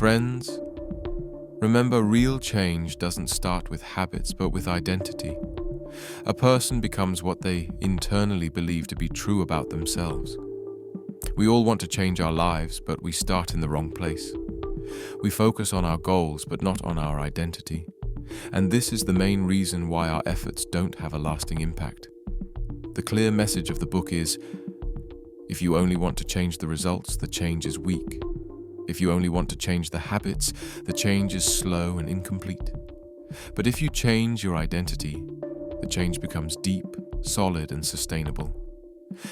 Friends, remember, real change doesn't start with habits but with identity. A person becomes what they internally believe to be true about themselves. We all want to change our lives, but we start in the wrong place. We focus on our goals but not on our identity. And this is the main reason why our efforts don't have a lasting impact. The clear message of the book is, if you only want to change the results, the change is weak. If you only want to change the habits, the change is slow and incomplete. But if you change your identity, the change becomes deep, solid, and sustainable.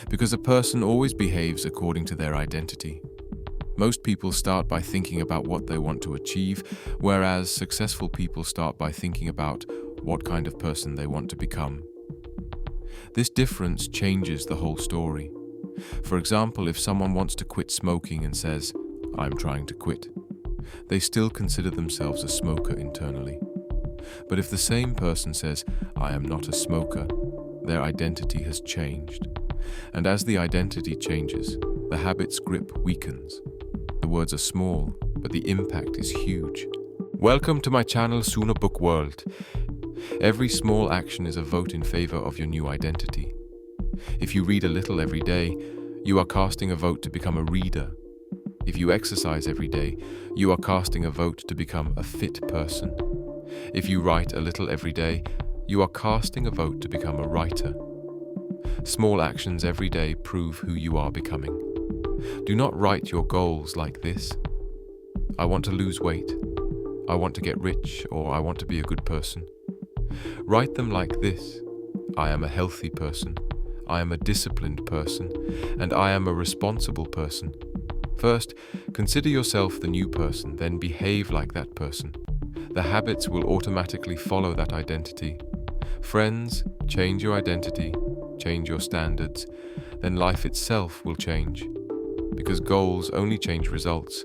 Because a person always behaves according to their identity. Most people start by thinking about what they want to achieve, whereas successful people start by thinking about what kind of person they want to become. This difference changes the whole story. For example, if someone wants to quit smoking and says, "I'm trying to quit," they still consider themselves a smoker internally. But if the same person says, "I am not a smoker," their identity has changed. And as the identity changes, the habit's grip weakens. The words are small, but the impact is huge. Welcome to my channel, Sooner Book World. Every small action is a vote in favor of your new identity. If you read a little every day, you are casting a vote to become a reader. If you exercise every day, you are casting a vote to become a fit person. If you write a little every day, you are casting a vote to become a writer. Small actions every day prove who you are becoming. Do not write your goals like this: I want to lose weight, I want to get rich, or I want to be a good person. Write them like this: I am a healthy person, I am a disciplined person, and I am a responsible person. First, consider yourself the new person, then behave like that person. The habits will automatically follow that identity. Friends, change your identity, change your standards, then life itself will change. Because goals only change results,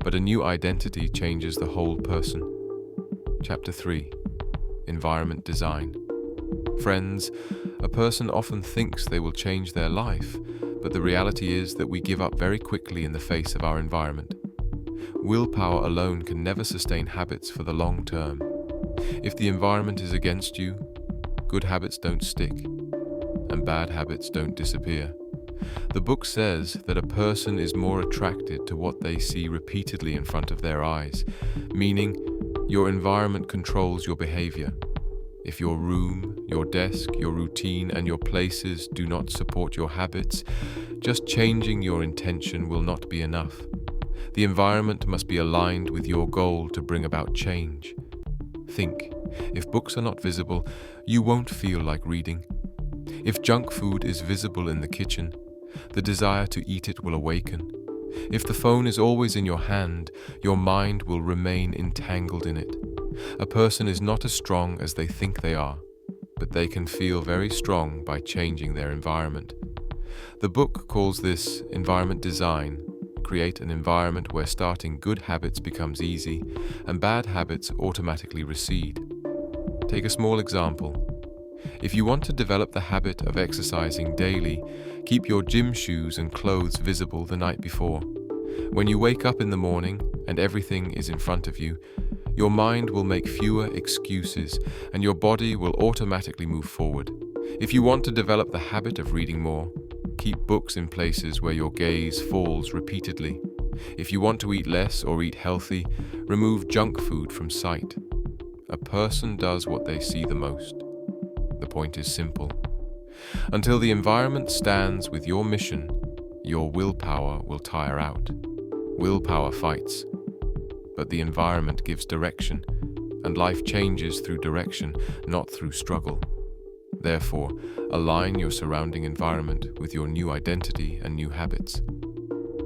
but a new identity changes the whole person. Chapter 3: Environment Design. Friends, a person often thinks they will change their life, but the reality is that we give up very quickly in the face of our environment. Willpower alone can never sustain habits for the long term. If the environment is against you, good habits don't stick, and bad habits don't disappear. The book says that a person is more attracted to what they see repeatedly in front of their eyes, meaning your environment controls your behavior. If your room, your desk, your routine, and your places do not support your habits, just changing your intention will not be enough. The environment must be aligned with your goal to bring about change. Think, if books are not visible, you won't feel like reading. If junk food is visible in the kitchen, the desire to eat it will awaken. If the phone is always in your hand, your mind will remain entangled in it. A person is not as strong as they think they are, but they can feel very strong by changing their environment. The book calls this environment design. Create an environment where starting good habits becomes easy and bad habits automatically recede. Take a small example. If you want to develop the habit of exercising daily, keep your gym shoes and clothes visible the night before. When you wake up in the morning and everything is in front of you, your mind will make fewer excuses and your body will automatically move forward. If you want to develop the habit of reading more, keep books in places where your gaze falls repeatedly. If you want to eat less or eat healthy, remove junk food from sight. A person does what they see the most. The point is simple. Until the environment stands with your mission, your willpower will tire out. Willpower fights, but the environment gives direction, and life changes through direction, not through struggle. Therefore, align your surrounding environment with your new identity and new habits.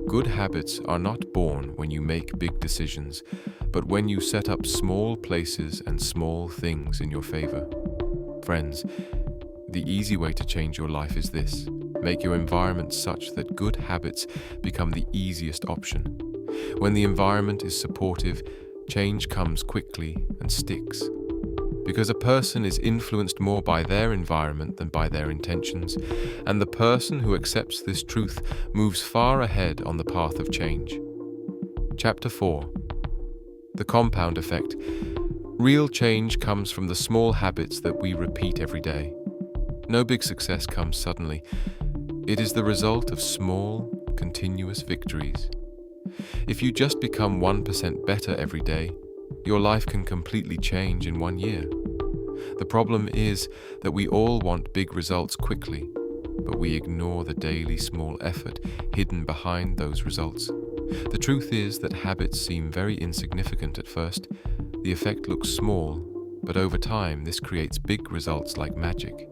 Good habits are not born when you make big decisions, but when you set up small places and small things in your favor. Friends, the easy way to change your life is this: make your environment such that good habits become the easiest option. When the environment is supportive, change comes quickly and sticks. Because a person is influenced more by their environment than by their intentions, and the person who accepts this truth moves far ahead on the path of change. Chapter 4: The compound effect. Real change comes from the small habits that we repeat every day. No big success comes suddenly. It is the result of small, continuous victories. If you just become 1% better every day, your life can completely change in 1 year. The problem is that we all want big results quickly, but we ignore the daily small effort hidden behind those results. The truth is that habits seem very insignificant at first. The effect looks small, but over time this creates big results like magic.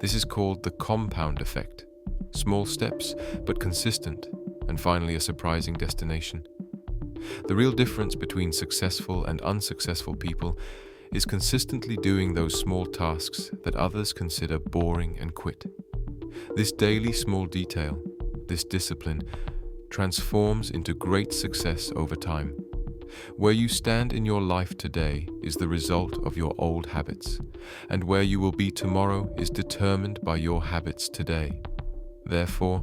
This is called the compound effect. Small steps, but consistent, and finally a surprising destination. The real difference between successful and unsuccessful people is consistently doing those small tasks that others consider boring and quit. This daily small detail, this discipline, transforms into great success over time. Where you stand in your life today is the result of your old habits, and where you will be tomorrow is determined by your habits today. Therefore,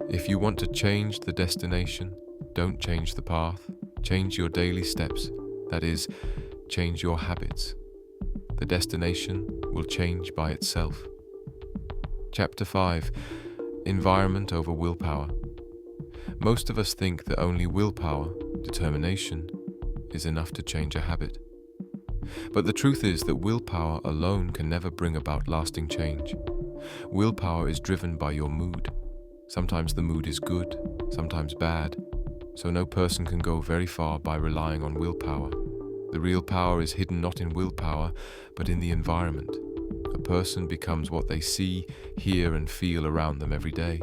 if you want to change the destination, don't change the path, change your daily steps. That is, change your habits. The destination will change by itself. Chapter 5. Environment over willpower. Most of us think that only willpower, determination, is enough to change a habit. But the truth is that willpower alone can never bring about lasting change. Willpower is driven by your mood. Sometimes the mood is good, sometimes bad, so no person can go very far by relying on willpower. The real power is hidden not in willpower, but in the environment. A person becomes what they see, hear, and feel around them every day.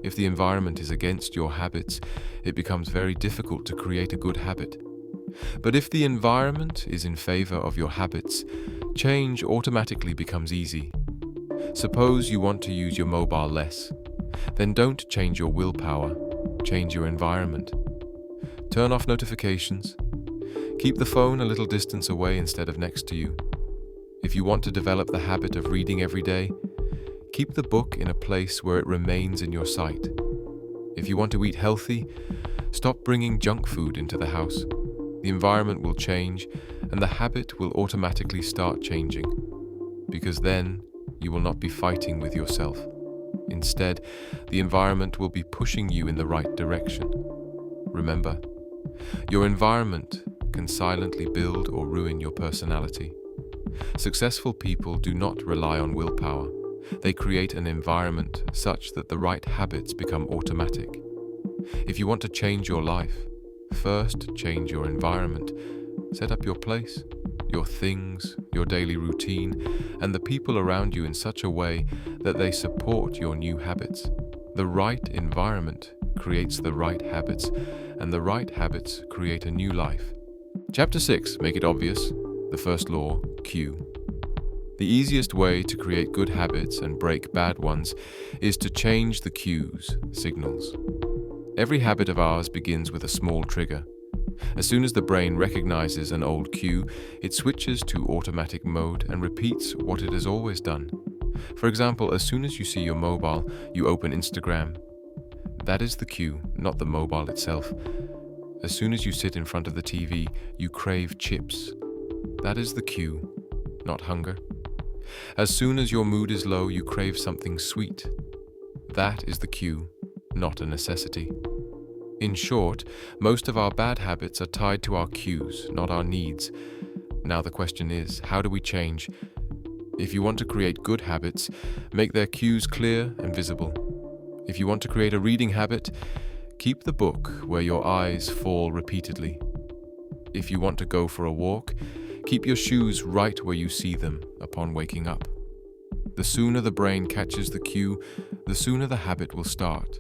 If the environment is against your habits, it becomes very difficult to create a good habit. But if the environment is in favor of your habits, change automatically becomes easy. Suppose you want to use your mobile less. Then don't change your willpower, change your environment. Turn off notifications. Keep the phone a little distance away instead of next to you. If you want to develop the habit of reading every day, keep the book in a place where it remains in your sight. If you want to eat healthy, stop bringing junk food into the house. The environment will change, and the habit will automatically start changing, because then you will not be fighting with yourself. Instead, the environment will be pushing you in the right direction. Remember, your environment can silently build or ruin your personality. Successful people do not rely on willpower. They create an environment such that the right habits become automatic. If you want to change your life, first change your environment. Set up your place, your things, your daily routine, and the people around you in such a way that they support your new habits. The right environment creates the right habits, and the right habits create a new life. Chapter 6. Make it obvious. The first law, cue. The easiest way to create good habits and break bad ones is to change the cues, signals. Every habit of ours begins with a small trigger. As soon as the brain recognizes an old cue, it switches to automatic mode and repeats what it has always done. For example, as soon as you see your mobile, you open Instagram. That is the cue, not the mobile itself. As soon as you sit in front of the TV, you crave chips. That is the cue, not hunger. As soon as your mood is low, you crave something sweet. That is the cue, not a necessity. In short, most of our bad habits are tied to our cues, not our needs. Now the question is, how do we change? If you want to create good habits, make their cues clear and visible. If you want to create a reading habit, keep the book where your eyes fall repeatedly. If you want to go for a walk, keep your shoes right where you see them upon waking up. The sooner the brain catches the cue, the sooner the habit will start.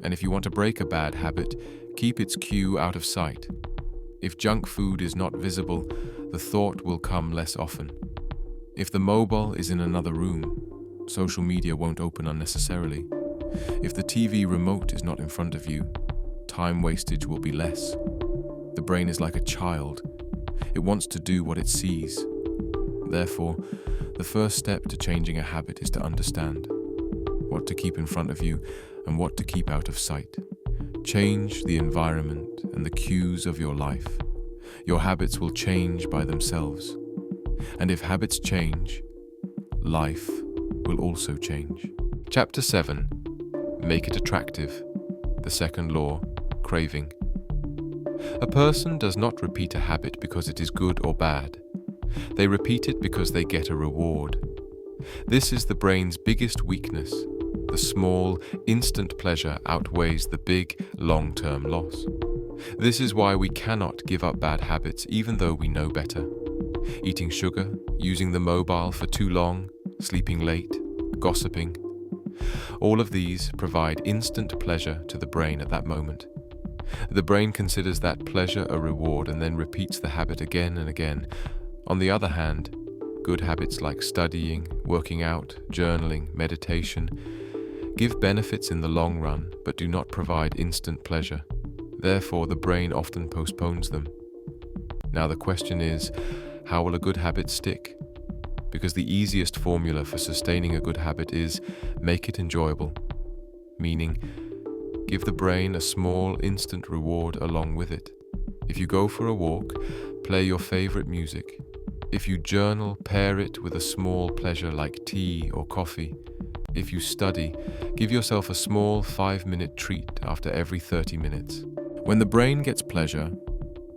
And if you want to break a bad habit, keep its cue out of sight. If junk food is not visible, the thought will come less often. If the mobile is in another room, social media won't open unnecessarily. If the TV remote is not in front of you, time wastage will be less. The brain is like a child. It wants to do what it sees. Therefore, the first step to changing a habit is to understand what to keep in front of you and what to keep out of sight. Change the environment and the cues of your life. Your habits will change by themselves. And if habits change, life will also change. Chapter 7. Make it attractive. The second law, craving. A person does not repeat a habit because it is good or bad. They repeat it because they get a reward. This is the brain's biggest weakness. The small, instant pleasure outweighs the big, long-term loss. This is why we cannot give up bad habits even though we know better. Eating sugar, using the mobile for too long, sleeping late, gossiping. All of these provide instant pleasure to the brain at that moment. The brain considers that pleasure a reward and then repeats the habit again and again. On the other hand, good habits like studying, working out, journaling, meditation give benefits in the long run but do not provide instant pleasure. Therefore, the brain often postpones them. Now the question is, how will a good habit stick? Because the easiest formula for sustaining a good habit is make it enjoyable, meaning give the brain a small instant reward along with it. If you go for a walk, play your favorite music. If you journal, pair it with a small pleasure like tea or coffee. If you study, give yourself a small 5-minute treat after every 30 minutes. When the brain gets pleasure,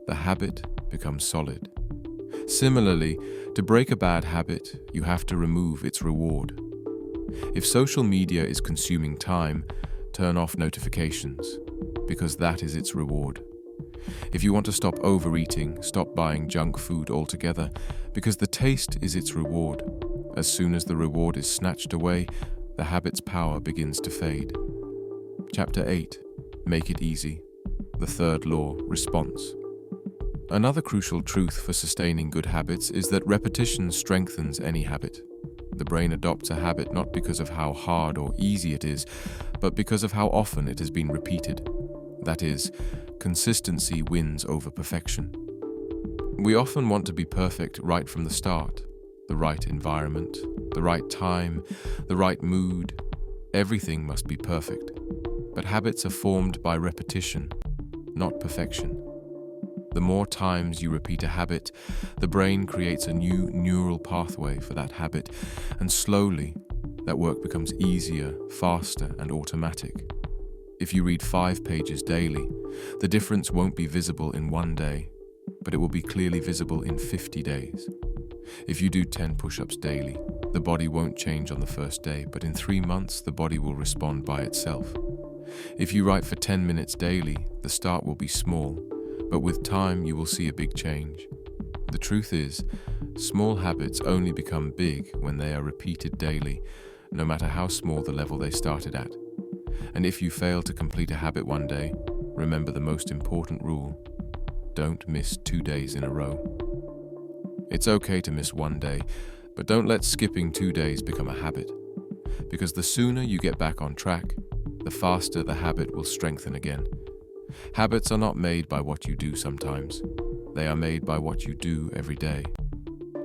the habit becomes solid. Similarly, to break a bad habit, you have to remove its reward. If social media is consuming time, turn off notifications, because that is its reward. If you want to stop overeating, stop buying junk food altogether, because the taste is its reward. As soon as the reward is snatched away, the habit's power begins to fade. Chapter 8. Make it easy. The third law, response. Another crucial truth for sustaining good habits is that repetition strengthens any habit. The brain adopts a habit not because of how hard or easy it is, but because of how often it has been repeated. That is, consistency wins over perfection. We often want to be perfect right from the start. The right environment, the right time, the right mood. Everything must be perfect. But habits are formed by repetition, not perfection. The more times you repeat a habit, the brain creates a new neural pathway for that habit, and slowly, that work becomes easier, faster, and automatic. If you read 5 pages daily, the difference won't be visible in one day, but it will be clearly visible in 50 days. If you do 10 push-ups daily, the body won't change on the first day, but in 3 months, the body will respond by itself. If you write for 10 minutes daily, the start will be small, but with time you will see a big change. The truth is, small habits only become big when they are repeated daily, no matter how small the level they started at. And if you fail to complete a habit one day, remember the most important rule: don't miss 2 days in a row. It's okay to miss one day, but don't let skipping 2 days become a habit. Because the sooner you get back on track, the faster the habit will strengthen again. Habits are not made by what you do sometimes. They are made by what you do every day.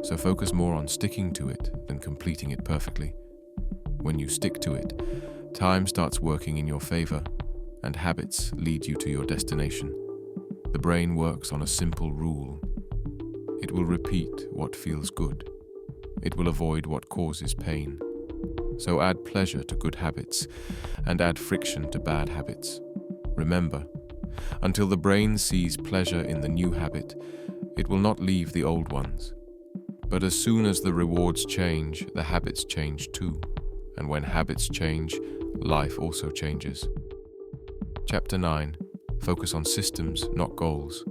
So focus more on sticking to it than completing it perfectly. When you stick to it, time starts working in your favor, and habits lead you to your destination. The brain works on a simple rule. It will repeat what feels good. It will avoid what causes pain. So add pleasure to good habits and add friction to bad habits. Remember, until the brain sees pleasure in the new habit, it will not leave the old ones. But as soon as the rewards change, the habits change too. And when habits change, life also changes. Chapter 9. Focus on systems, not goals.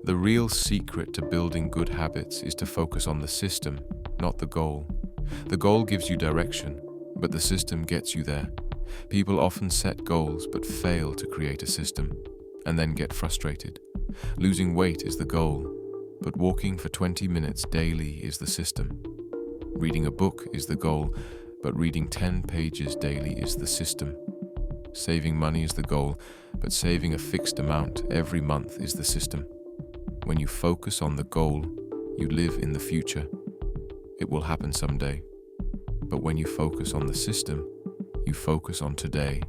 The real secret to building good habits is to focus on the system, not the goal. The goal gives you direction, but the system gets you there. People often set goals but fail to create a system, and then get frustrated. Losing weight is the goal, but walking for 20 minutes daily is the system. Reading a book is the goal, but reading 10 pages daily is the system. Saving money is the goal, but saving a fixed amount every month is the system. When you focus on the goal, you live in the future. It will happen someday. But when you focus on the system, you focus on today.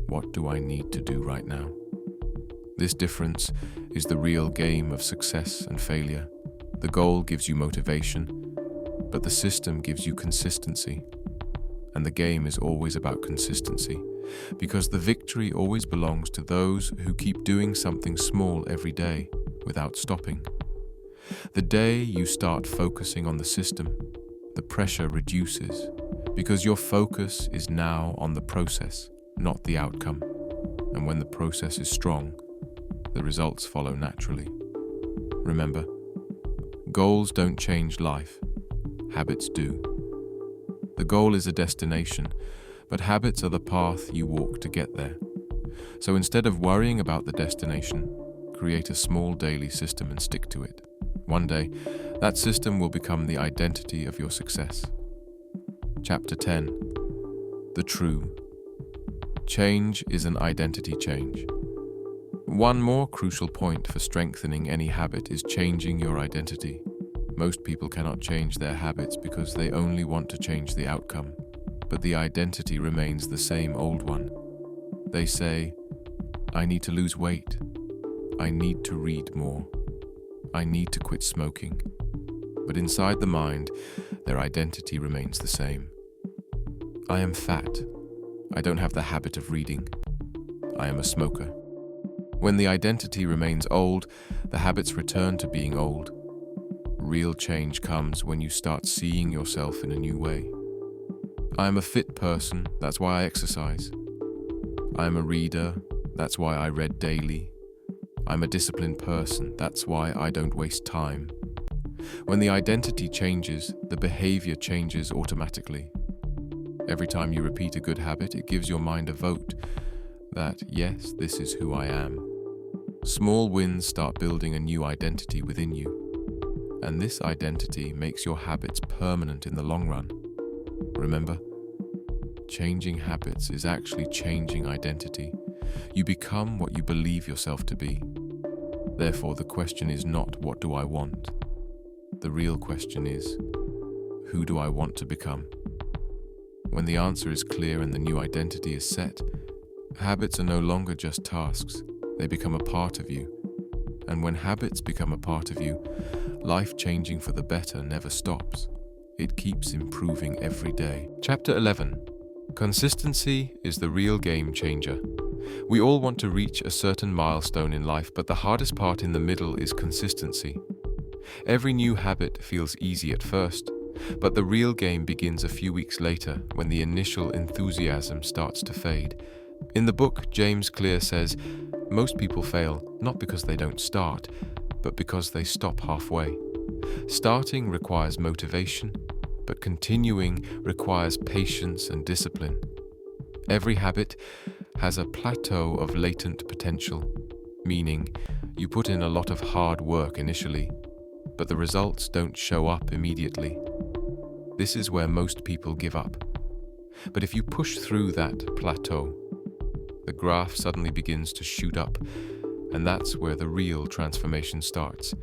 What do I need to do right now? This difference is the real game of success and failure. The goal gives you motivation, but the system gives you consistency. And the game is always about consistency, because the victory always belongs to those who keep doing something small every day without stopping. The day you start focusing on the system, the pressure reduces, because your focus is now on the process, not the outcome. And when the process is strong, the results follow naturally. Remember, goals don't change life, habits do. The goal is a destination, but habits are the path you walk to get there. So instead of worrying about the destination, create a small daily system and stick to it. One day, that system will become the identity of your success. Chapter 10. The True. Change is an identity change. One more crucial point for strengthening any habit is changing your identity. Most people cannot change their habits because they only want to change the outcome, but the identity remains the same old one. They say, I need to lose weight. I need to read more. I need to quit smoking. But inside the mind, their identity remains the same. I am fat. I don't have the habit of reading. I am a smoker. When the identity remains old, the habits return to being old. Real change comes when you start seeing yourself in a new way. I am a fit person, that's why I exercise. I am a reader, that's why I read daily. I'm a disciplined person, that's why I don't waste time. When the identity changes, the behavior changes automatically. Every time you repeat a good habit, it gives your mind a vote that, yes, this is who I am. Small wins start building a new identity within you, and this identity makes your habits permanent in the long run. Remember, changing habits is actually changing identity. You become what you believe yourself to be. Therefore, the question is not, what do I want? The real question is, who do I want to become? When the answer is clear and the new identity is set, habits are no longer just tasks, they become a part of you. And when habits become a part of you, life changing for the better never stops. It keeps improving every day. Chapter 11. Consistency is the real game changer. We all want to reach a certain milestone in life, but the hardest part in the middle is consistency. Every new habit feels easy at first, but the real game begins a few weeks later when the initial enthusiasm starts to fade. In the book, James Clear says, most people fail not because they don't start, but because they stop halfway. Starting requires motivation, but continuing requires patience and discipline. Every habit has a plateau of latent potential, meaning you put in a lot of hard work initially, but the results don't show up immediately. This is where most people give up. But if you push through that plateau, the graph suddenly begins to shoot up, and that's where the real transformation starts.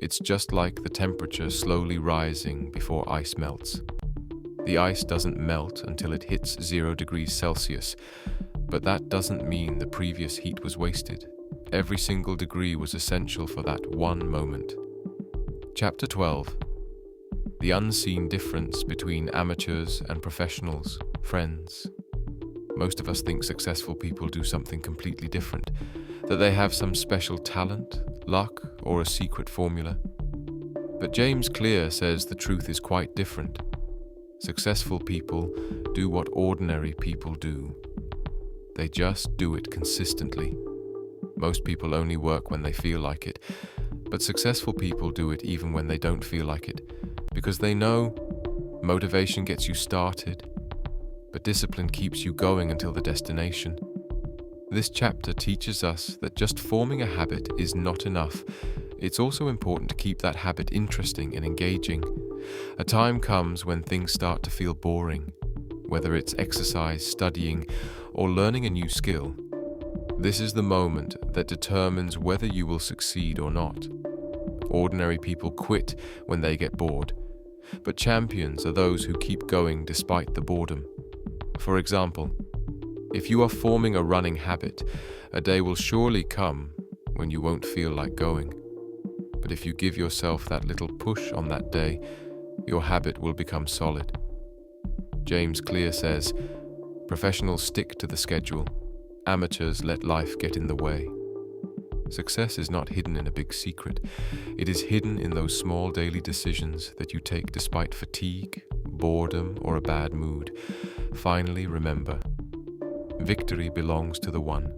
It's just like the temperature slowly rising before ice melts. The ice doesn't melt until it hits 0 degrees Celsius, but that doesn't mean the previous heat was wasted. Every single degree was essential for that one moment. Chapter 12. The unseen difference between amateurs and professionals, friends. Most of us think successful people do something completely different, that they have some special talent, luck, or a secret formula. But James Clear says the truth is quite different. Successful people do what ordinary people do. They just do it consistently. Most people only work when they feel like it, but successful people do it even when they don't feel like it, because they know motivation gets you started, but discipline keeps you going until the destination. This chapter teaches us that just forming a habit is not enough. It's also important to keep that habit interesting and engaging. A time comes when things start to feel boring, whether it's exercise, studying, or learning a new skill. This is the moment that determines whether you will succeed or not. Ordinary people quit when they get bored, but champions are those who keep going despite the boredom. For example, if you are forming a running habit, a day will surely come when you won't feel like going. But if you give yourself that little push on that day, your habit will become solid. James Clear says, "Professionals stick to the schedule. Amateurs let life get in the way." Success is not hidden in a big secret. It is hidden in those small daily decisions that you take despite fatigue, boredom, or a bad mood. Finally, remember, victory belongs to the one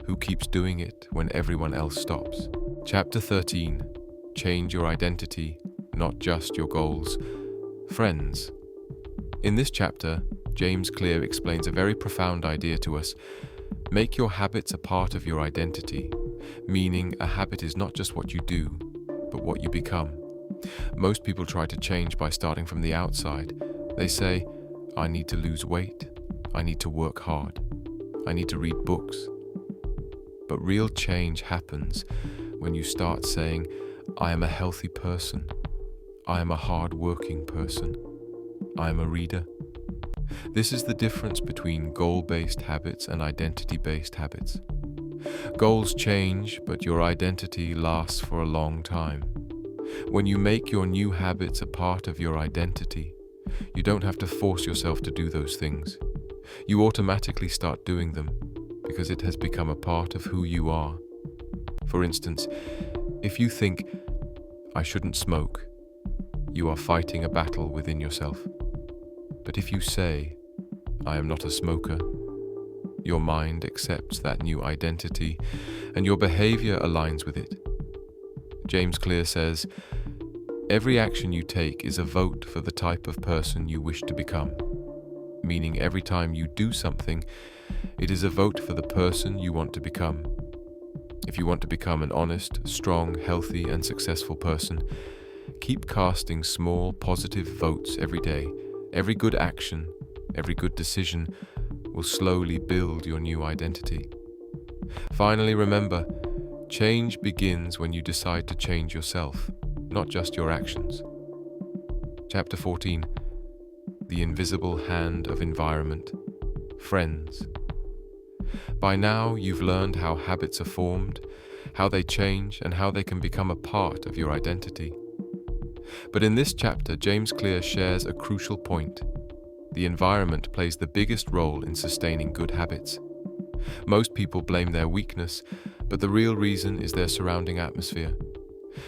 who keeps doing it when everyone else stops. Chapter 13. Change your identity, not just your goals. Friends. In this chapter, James Clear explains a very profound idea to us. Make your habits a part of your identity, meaning a habit is not just what you do, but what you become. Most people try to change by starting from the outside. They say, "I need to lose weight. I need to work hard. I need to read books." But real change happens when you start saying, "I am a healthy person. I am a hard-working person. I am a reader." This is the difference between goal-based habits and identity-based habits. Goals change, but your identity lasts for a long time. When you make your new habits a part of your identity, you don't have to force yourself to do those things. You automatically start doing them because it has become a part of who you are. For instance, if you think, "I shouldn't smoke," you are fighting a battle within yourself. But if you say, "I am not a smoker," your mind accepts that new identity and your behavior aligns with it. James Clear says, "Every action you take is a vote for the type of person you wish to become," meaning every time you do something, it is a vote for the person you want to become. If you want to become an honest, strong, healthy, and successful person, keep casting small, positive votes every day. Every good action, every good decision will slowly build your new identity. Finally, remember, change begins when you decide to change yourself, not just your actions. Chapter 14. The Invisible Hand of Environment. Friends. By now, you've learned how habits are formed, how they change, and how they can become a part of your identity. But in this chapter, James Clear shares a crucial point. The environment plays the biggest role in sustaining good habits. Most people blame their weakness, but the real reason is their surrounding atmosphere.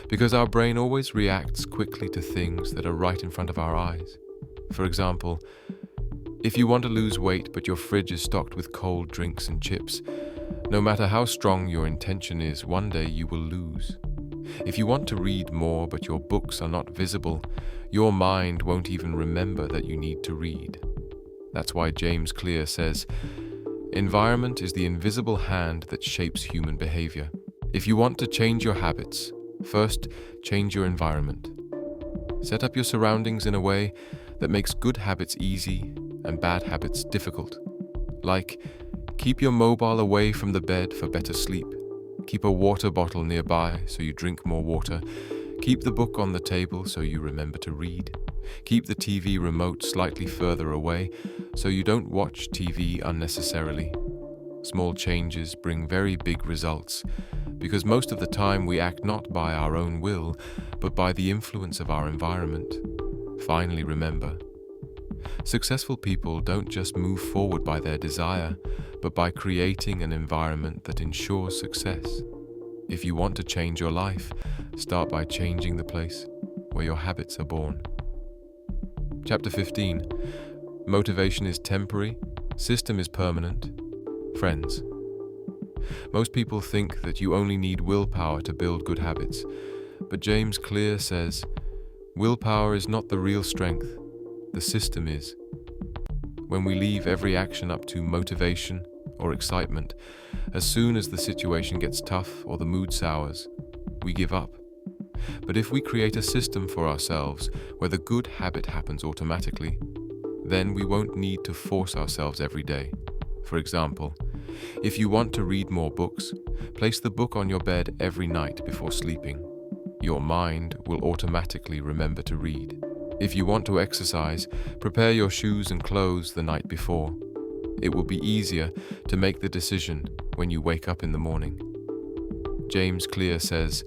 Because our brain always reacts quickly to things that are right in front of our eyes. For example, if you want to lose weight but your fridge is stocked with cold drinks and chips, no matter how strong your intention is, one day you will lose. If you want to read more but your books are not visible, your mind won't even remember that you need to read. That's why James Clear says, "Environment is the invisible hand that shapes human behavior." If you want to change your habits, first change your environment. Set up your surroundings in a way that makes good habits easy and bad habits difficult. Like, keep your mobile away from the bed for better sleep. Keep a water bottle nearby so you drink more water. Keep the book on the table so you remember to read. Keep the TV remote slightly further away so you don't watch TV unnecessarily. Small changes bring very big results because most of the time we act not by our own will, but by the influence of our environment. Finally, remember, successful people don't just move forward by their desire, but by creating an environment that ensures success. If you want to change your life, start by changing the place where your habits are born. Chapter 15. Motivation is temporary, system is permanent. Friends. Most people think that you only need willpower to build good habits, but James Clear says, willpower is not the real strength, the system is. When we leave every action up to motivation or excitement, as soon as the situation gets tough or the mood sours, we give up. But if we create a system for ourselves where the good habit happens automatically, then we won't need to force ourselves every day. For example, if you want to read more books, place the book on your bed every night before sleeping. Your mind will automatically remember to read. If you want to exercise, prepare your shoes and clothes the night before. It will be easier to make the decision when you wake up in the morning. James Clear says,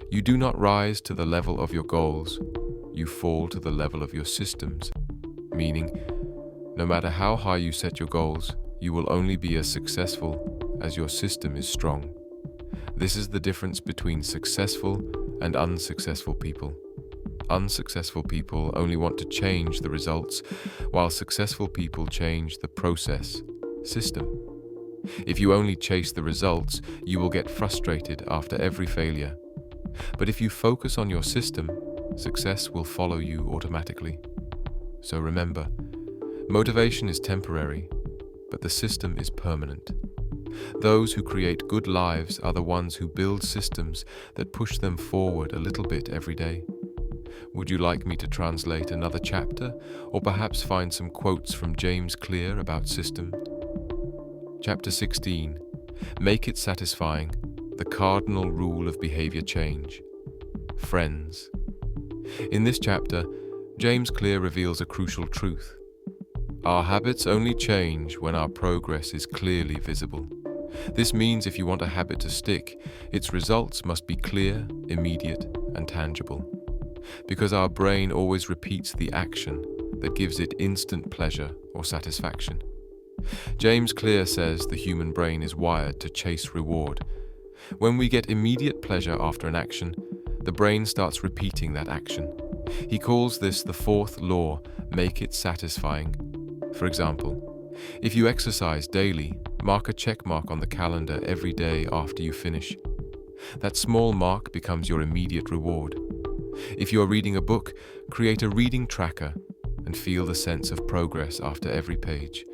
"You do not rise to the level of your goals, you fall to the level of your systems," meaning, no matter how high you set your goals, you will only be as successful as your system is strong. This is the difference between successful and unsuccessful people. Unsuccessful people only want to change the results, while successful people change the process, system. If you only chase the results, you will get frustrated after every failure. But if you focus on your system, success will follow you automatically. So remember, motivation is temporary, but the system is permanent. Those who create good lives are the ones who build systems that push them forward a little bit every day. Would you like me to translate another chapter, or perhaps find some quotes from James Clear about systems? Chapter 16. Make it satisfying, the cardinal rule of behavior change. Friends. In this chapter, James Clear reveals a crucial truth. Our habits only change when our progress is clearly visible. This means if you want a habit to stick, its results must be clear, immediate, and tangible. Because our brain always repeats the action that gives it instant pleasure or satisfaction. James Clear says the human brain is wired to chase reward. When we get immediate pleasure after an action, the brain starts repeating that action. He calls this the fourth law, make it satisfying. For example, if you exercise daily, mark a check mark on the calendar every day after you finish. That small mark becomes your immediate reward. If you are reading a book, create a reading tracker and feel the sense of progress after every page.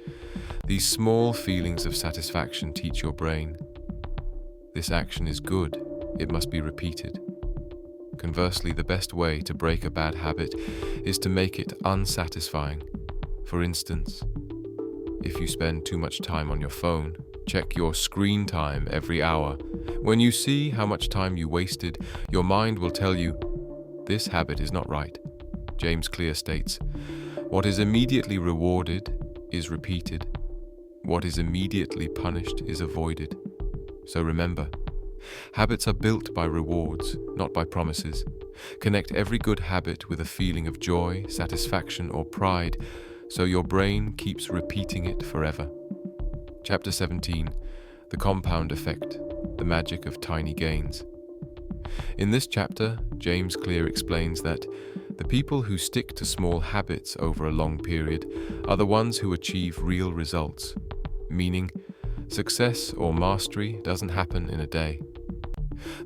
These small feelings of satisfaction teach your brain, this action is good, it must be repeated. Conversely, the best way to break a bad habit is to make it unsatisfying. For instance, if you spend too much time on your phone, check your screen time every hour. When you see how much time you wasted, your mind will tell you, this habit is not right. James Clear states, what is immediately rewarded is repeated. What is immediately punished is avoided. So remember, habits are built by rewards, not by promises. Connect every good habit with a feeling of joy, satisfaction, or pride, so your brain keeps repeating it forever. Chapter 17. The Compound Effect, the Magic of Tiny Gains. In this chapter, James Clear explains that the people who stick to small habits over a long period are the ones who achieve real results, meaning success or mastery doesn't happen in a day.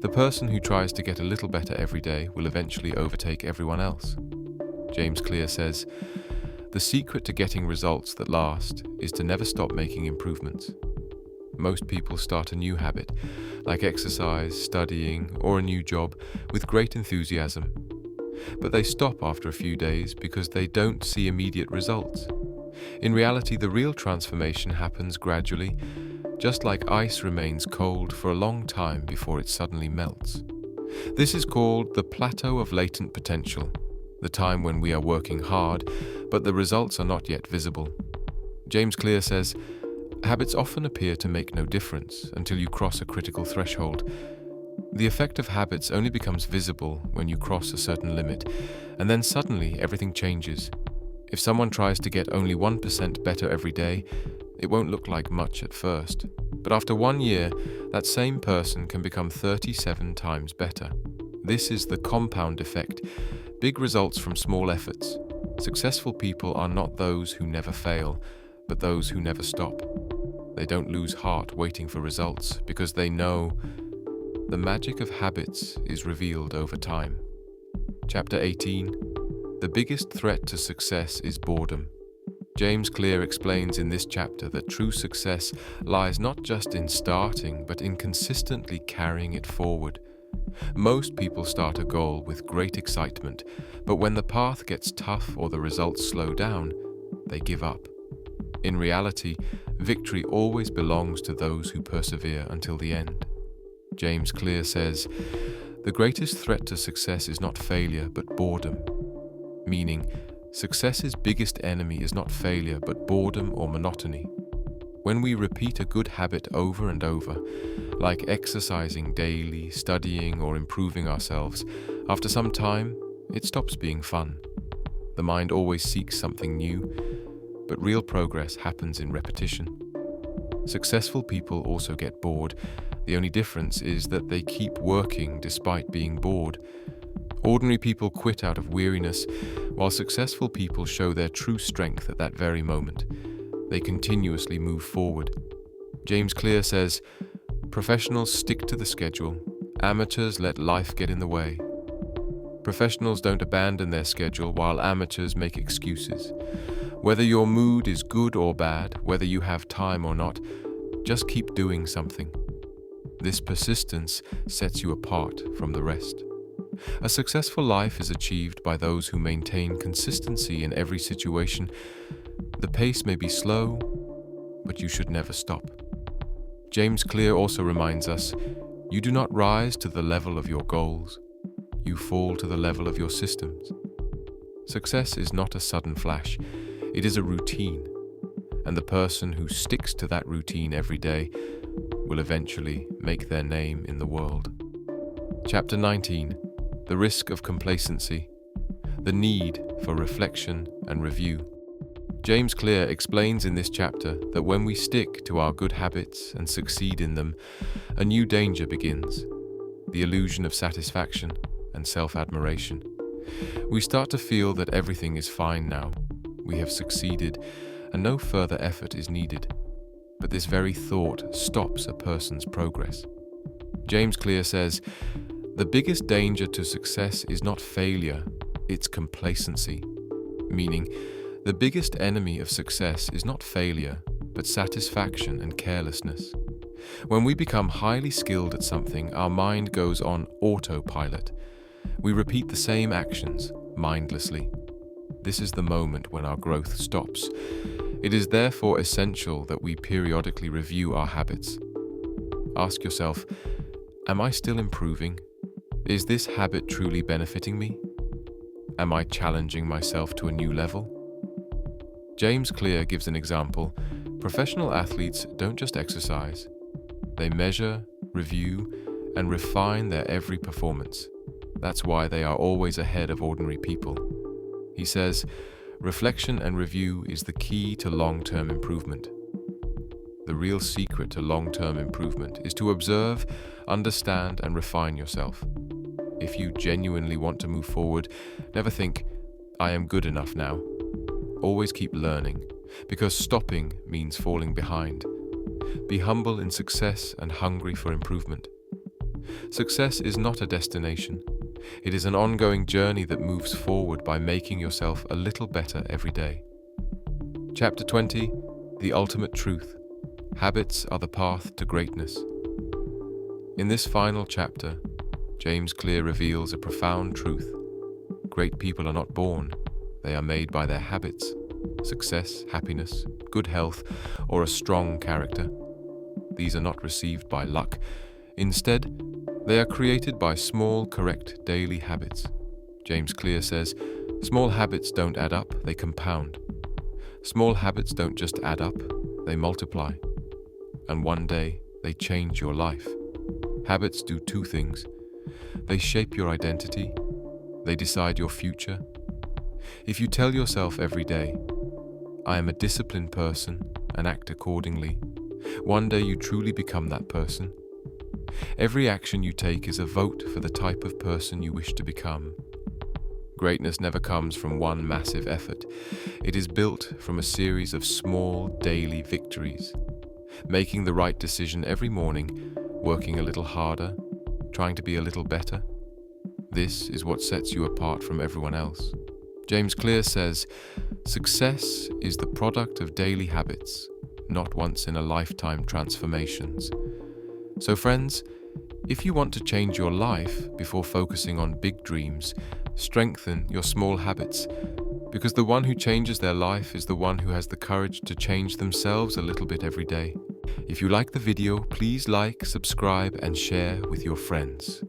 The person who tries to get a little better every day will eventually overtake everyone else. James Clear says, the secret to getting results that last is to never stop making improvements. Most people start a new habit, like exercise, studying, or a new job, with great enthusiasm. But they stop after a few days because they don't see immediate results. In reality, the real transformation happens gradually, just like ice remains cold for a long time before it suddenly melts. This is called the plateau of latent potential, the time when we are working hard, but the results are not yet visible. James Clear says, habits often appear to make no difference until you cross a critical threshold. The effect of habits only becomes visible when you cross a certain limit, and then suddenly everything changes. If someone tries to get only 1% better every day, it won't look like much at first. But after 1 year, that same person can become 37 times better. This is the compound effect, big results from small efforts. Successful people are not those who never fail, but those who never stop. They don't lose heart waiting for results because they know the magic of habits is revealed over time. Chapter 18. The biggest threat to success is boredom. James Clear explains in this chapter that true success lies not just in starting, but in consistently carrying it forward. Most people start a goal with great excitement, but when the path gets tough or the results slow down, they give up. In reality, victory always belongs to those who persevere until the end. James Clear says, the greatest threat to success is not failure, but boredom. Meaning, success's biggest enemy is not failure, but boredom or monotony. When we repeat a good habit over and over, like exercising daily, studying, or improving ourselves, after some time, it stops being fun. The mind always seeks something new, but real progress happens in repetition. Successful people also get bored. The only difference is that they keep working despite being bored. Ordinary people quit out of weariness, while successful people show their true strength at that very moment. They continuously move forward. James Clear says, "Professionals stick to the schedule. Amateurs let life get in the way." Professionals don't abandon their schedule while amateurs make excuses. Whether your mood is good or bad, whether you have time or not, just keep doing something. This persistence sets you apart from the rest. A successful life is achieved by those who maintain consistency in every situation. The pace may be slow, but you should never stop. James Clear also reminds us, you do not rise to the level of your goals, you fall to the level of your systems. Success is not a sudden flash, it is a routine, and the person who sticks to that routine every day will eventually make their name in the world. Chapter 19. The risk of complacency, the need for reflection and review. James Clear explains in this chapter that when we stick to our good habits and succeed in them, a new danger begins, the illusion of satisfaction and self-admiration. We start to feel that everything is fine now, we have succeeded, and no further effort is needed. But this very thought stops a person's progress. James Clear says, "The biggest danger to success is not failure, it's complacency." Meaning, the biggest enemy of success is not failure, but satisfaction and carelessness. When we become highly skilled at something, our mind goes on autopilot. We repeat the same actions mindlessly. This is the moment when our growth stops. It is therefore essential that we periodically review our habits. Ask yourself, am I still improving? Is this habit truly benefiting me? Am I challenging myself to a new level? James Clear gives an example. Professional athletes don't just exercise. They measure, review, and refine their every performance. That's why they are always ahead of ordinary people. He says, reflection and review is the key to long-term improvement. The real secret to long-term improvement is to observe, understand, and refine yourself. If you genuinely want to move forward, never think, I am good enough now. Always keep learning, because stopping means falling behind. Be humble in success and hungry for improvement. Success is not a destination. It is an ongoing journey that moves forward by making yourself a little better every day. Chapter 20. The Ultimate Truth. Habits are the path to greatness. In this final chapter, James Clear reveals a profound truth. Great people are not born, they are made by their habits, success, happiness, good health, or a strong character. These are not received by luck. Instead, they are created by small, correct daily habits. James Clear says, small habits don't add up, they compound. Small habits don't just add up, they multiply. And one day, they change your life. Habits do two things. They shape your identity. They decide your future. If you tell yourself every day, I am a disciplined person, and act accordingly, one day you truly become that person. Every action you take is a vote for the type of person you wish to become. Greatness never comes from one massive effort. It is built from a series of small daily victories. Making the right decision every morning, working a little harder, trying to be a little better. This is what sets you apart from everyone else. James Clear says, success is the product of daily habits, not once-in-a-lifetime transformations. So friends, if you want to change your life before focusing on big dreams, strengthen your small habits, because the one who changes their life is the one who has the courage to change themselves a little bit every day. If you like the video, please like, subscribe, and share with your friends.